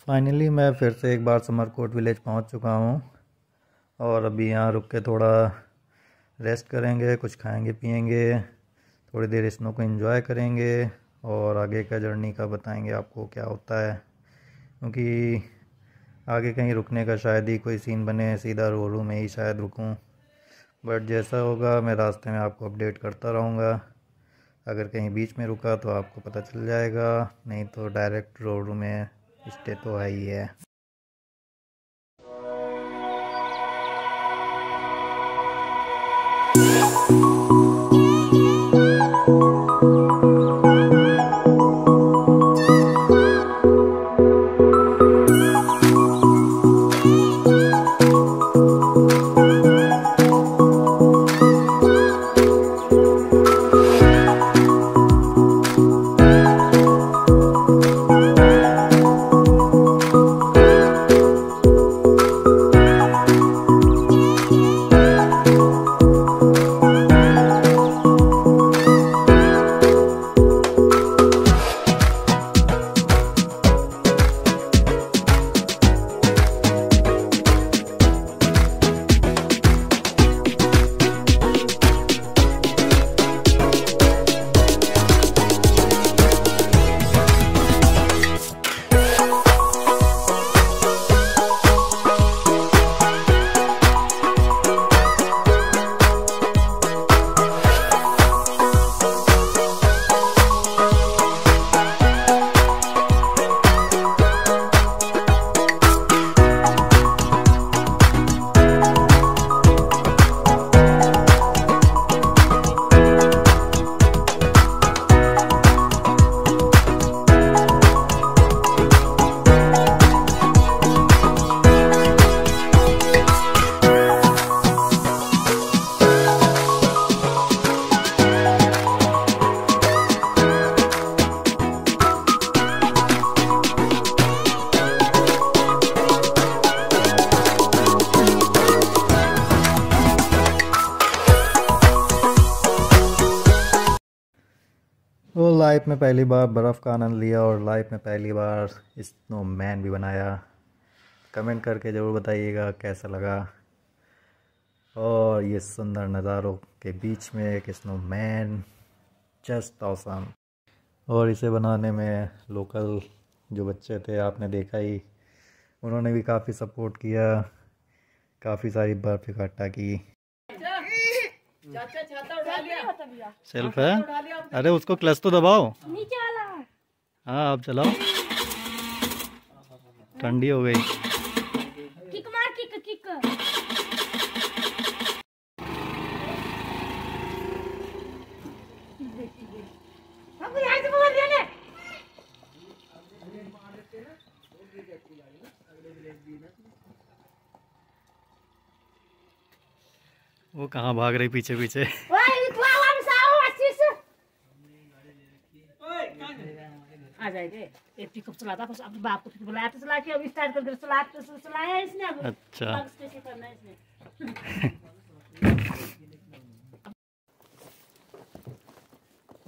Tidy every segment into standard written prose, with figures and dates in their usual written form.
Finally मैं फिर से एक बार समरकोट विलेज पहुंच चुका हूं और अभी यहाँ रुक के थोड़ा रेस्ट करेंगे, कुछ खाएंगे पिएंगे, थोड़ी देर स्नो को एंजॉय करेंगे और आगे का जर्नी का बताएंगे आपको क्या होता है, क्योंकि आगे कहीं रुकने का शायद ही कोई सीन बने, सीधा रोरू में ही शायद रुकूं। बट जैसा होगा मैं रास्ते में आपको अपडेट करता रहूँगा। अगर कहीं बीच में रुका तो आपको पता चल जाएगा, नहीं तो डायरेक्ट रोरू में स्टे तो है ही है। वो लाइफ में पहली बार बर्फ़ का आनंद लिया और लाइफ में पहली बार स्नोमैन भी बनाया। कमेंट करके ज़रूर बताइएगा कैसा लगा। और ये सुंदर नज़ारों के बीच में एक स्नोमैन, जस्ट ऑसम। और इसे बनाने में लोकल जो बच्चे थे आपने देखा ही, उन्होंने भी काफ़ी सपोर्ट किया, काफ़ी सारी बर्फ़ इकट्ठा की। सेल्फ है, अरे उसको क्लच तो दबाओ नीचे वाला। हाँ अब चलाओ, ठंडी हो गई। किक मार, किक किक। वो कहाँ भाग रही पीछे पीछे। आ जाएंगे। एक पिकअप चलाता था, अपने बाप को फिर बुलाया तो चला के अभी स्टार्ट कर चलाया इसने। अब अच्छा कैसे करना है इसने।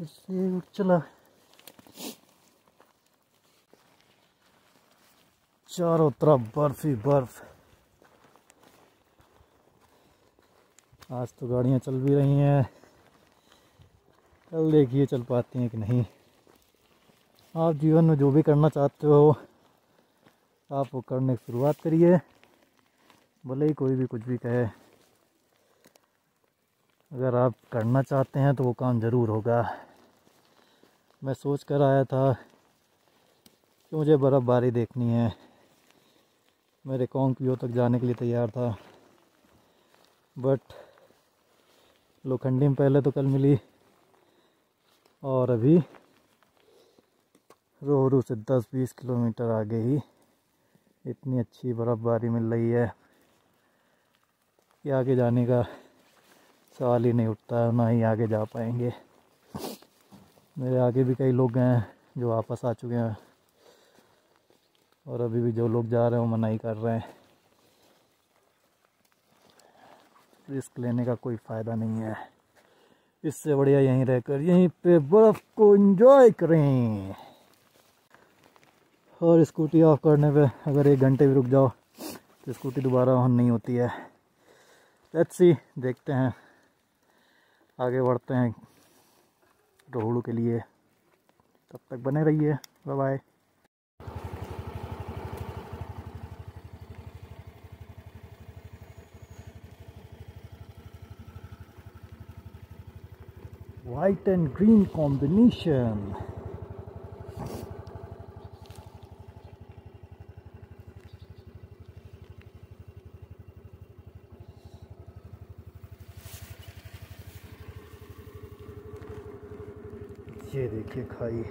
इससे चला, चारों तरफ बर्फ ही बर्फ। आज तो गाड़ियां चल भी रही हैं, कल देखिए चल पाती हैं कि नहीं। आप जीवन में जो भी करना चाहते हो आप वो करने की शुरुआत करिए, भले ही कोई भी कुछ भी कहे। अगर आप करना चाहते हैं तो वो काम ज़रूर होगा। मैं सोच कर आया था कि मुझे बर्फ़बारी देखनी है, मेरे कॉन्क्वियो तक जाने के लिए तैयार था, बट लोखंडी में पहले तो कल मिली और अभी रोहरू से 10-20 किलोमीटर आगे ही इतनी अच्छी बर्फ़बारी मिल रही है कि आगे जाने का सवाल ही नहीं उठता, ना ही आगे जा पाएंगे। मेरे आगे भी कई लोग हैं जो वापस आ चुके हैं और अभी भी जो लोग जा रहे हैं वो मना ही कर रहे हैं। रिस्क लेने का कोई फ़ायदा नहीं है, इससे बढ़िया यहीं रहकर यहीं पे बर्फ़ को एंजॉय करें। और स्कूटी ऑफ करने पे अगर 1 घंटे भी रुक जाओ तो स्कूटी दोबारा ऑन नहीं होती है। लेट्स सी, देखते हैं, आगे बढ़ते हैं रोहड़ू के लिए। तब तक बने रहिए, bye bye. White and green combination. ये देखिए खाई।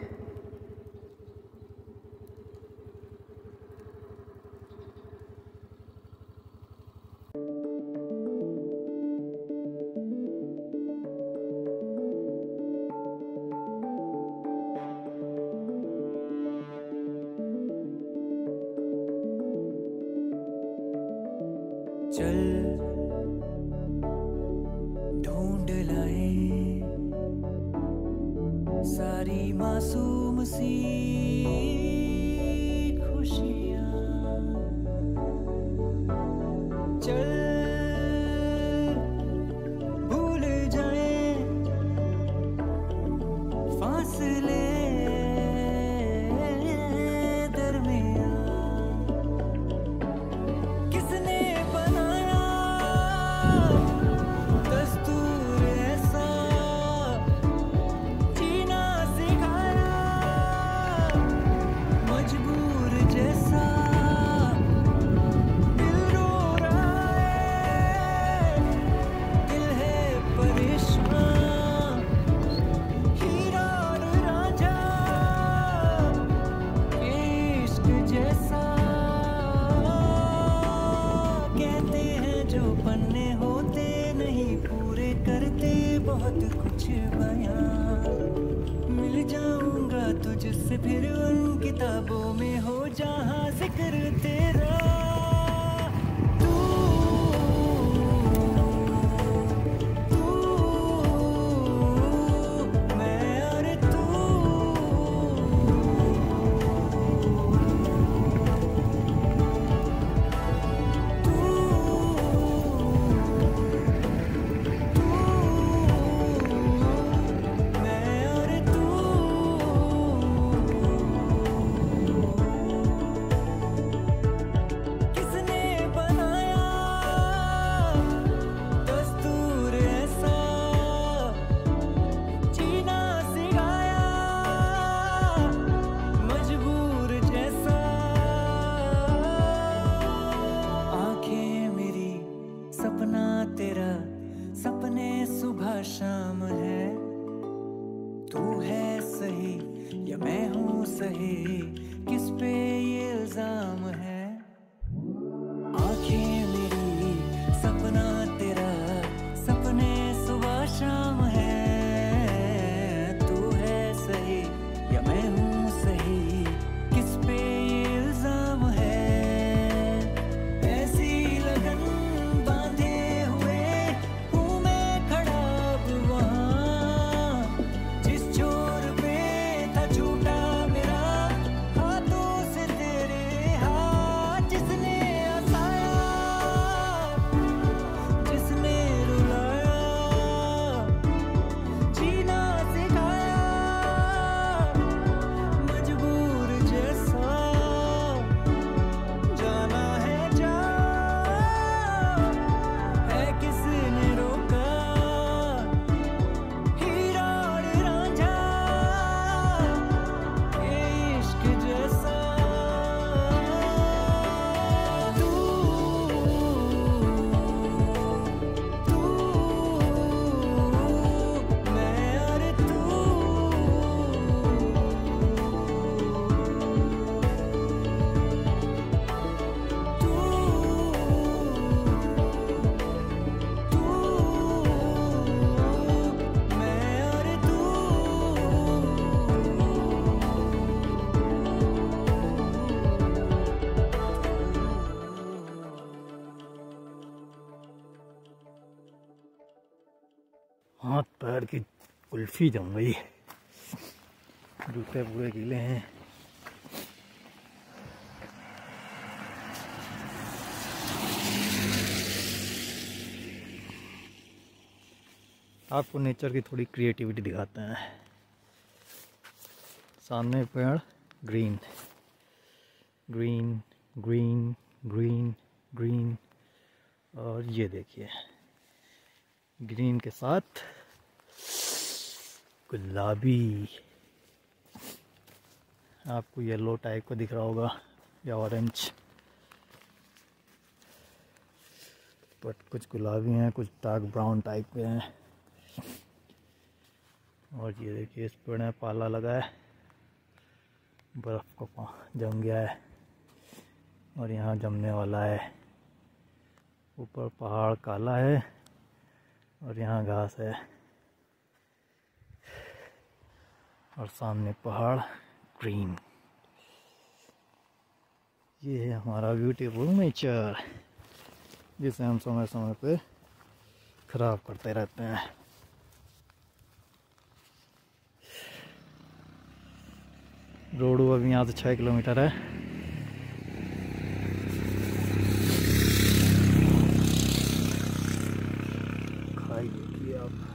चल ढूंढ लाए सारी मासूम सी खुशियाँ। चल भूल जाए फासले दरमियाँ। किसने बनाया दस्तूर ऐसा, जीना सिखाया मजबूर जैसा। दिल रो रहा है, दिल है परेशान। हीरा और रांझा इश्क जैसा। कहते हैं जो पन्ने होते नहीं पूरे करते बहुत कुछ बयां। मिल जाऊंगा तुझसे फिर उन किताबों में हो जहां जिक्र तेरा। तू मैं और तू। किसने बनाया दस्तूर ऐसा, जीना सिखाया मजबूर जैसा। आंखें मेरी सपना तेरा, सपने सुबह शाम है। तू है सही या मैं हूँ सही, किस पे ये इल्जाम है। आंखें मेरी सपना तेरा, सपने सुबह शाम है। तू है सही या मैं हूँ सही, किस पे ये इल्जाम है। ऐसी लगन बांधे हुए हूँ मैं खड़ा अब वहाँ, जिस छोर पे था छूटा मेरा हाथों से तेरे हाथ। जिसने हंसाया, जिसने रुलाया, जीना सिखाया मजबूर जैसा। जाना है जा है किसने रोका, हीरा और रांझा इश्क जैसा। तू मैं और तू। मैं और तू। हाथ पैर की कुल्फी जम गई, जूते पूरे गीले हैं। आपको नेचर की थोड़ी क्रिएटिविटी दिखाते हैं। सामने पेड़ green green green green green, और ये देखिए ग्रीन के साथ गुलाबी। आपको येलो टाइप का दिख रहा होगा या ऑरेंज, बट कुछ गुलाबी हैं, कुछ डार्क ब्राउन टाइप के हैं। और ये देखिए इस पेड़ में पाला लगा है, बर्फ़ को जम गया है और यहाँ जमने वाला है। ऊपर पहाड़ काला है और यहाँ घास है, और सामने पहाड़ ग्रीन। ये है हमारा ब्यूटीफुल नेचर, जिसे हम समय समय पे खराब करते रहते हैं। रोड अभी यहाँ से 6 किलोमीटर है। खाई देखिए आप।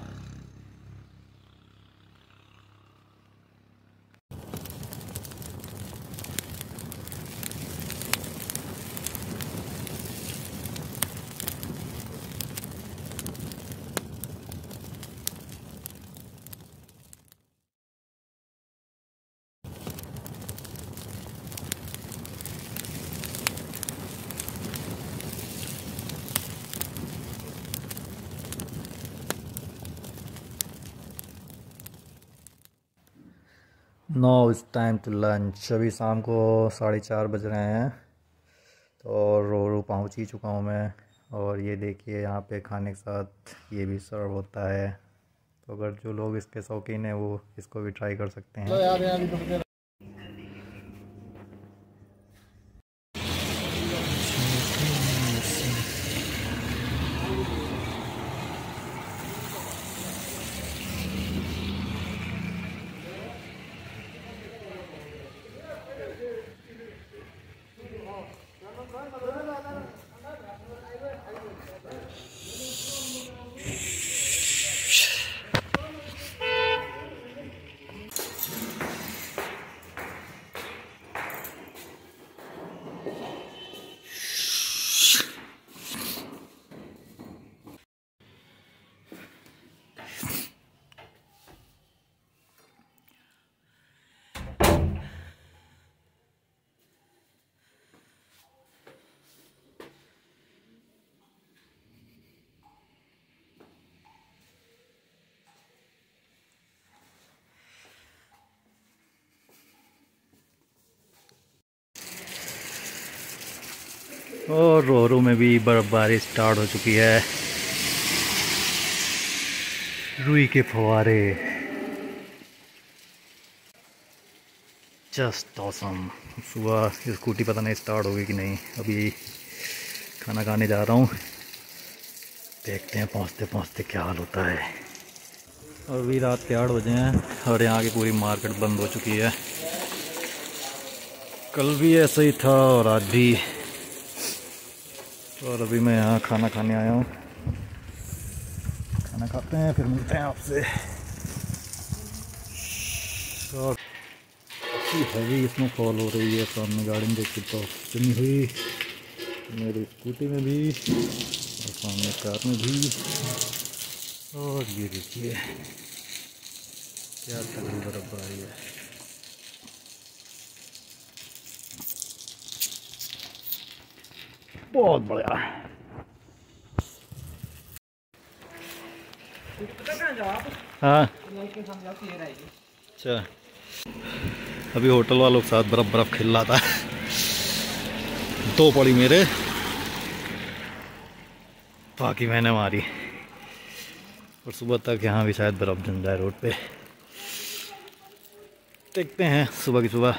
Now it's time to lunch. अभी शाम को 4:30 बज रहे हैं, तो रोरू पहुंच ही चुका हूं मैं। और ये देखिए यहाँ पे खाने के साथ ये भी सर्व होता है, तो अगर जो लोग इसके शौकीन हैं वो इसको भी ट्राई कर सकते हैं। और रोरू में भी बर्फबारी स्टार्ट हो चुकी है। रुई के फव्वारे, जस्ट ऑसम। सुबह स्कूटी पता नहीं स्टार्ट होगी कि नहीं। अभी खाना खाने जा रहा हूँ, देखते हैं पहुँचते पहुँचते क्या हाल होता है। अभी रात के 8 बजे हैं और यहाँ की पूरी मार्केट बंद हो चुकी है। कल भी ऐसा ही था और आज भी। और अभी मैं यहाँ खाना खाने आया हूँ। खाना खाते हैं फिर मिलते हैं आपसे। और अच्छी हैवी इसमें फॉल हो रही है। सामने गाड़ी में देखिए तो चुनी हुई, मेरी स्कूटी में भी और सामने कार में भी। और ये देखिए क्या तगड़ी बर्फबारी है। बहुत बढ़िया। हाँ अच्छा, अभी होटल वालों के साथ बर्फ खेल रहा था। 2 पड़ी मेरे, बाकी मैंने मारी। और सुबह तक यहाँ भी शायद बर्फ जम जाए रोड पे। देखते हैं सुबह की सुबह।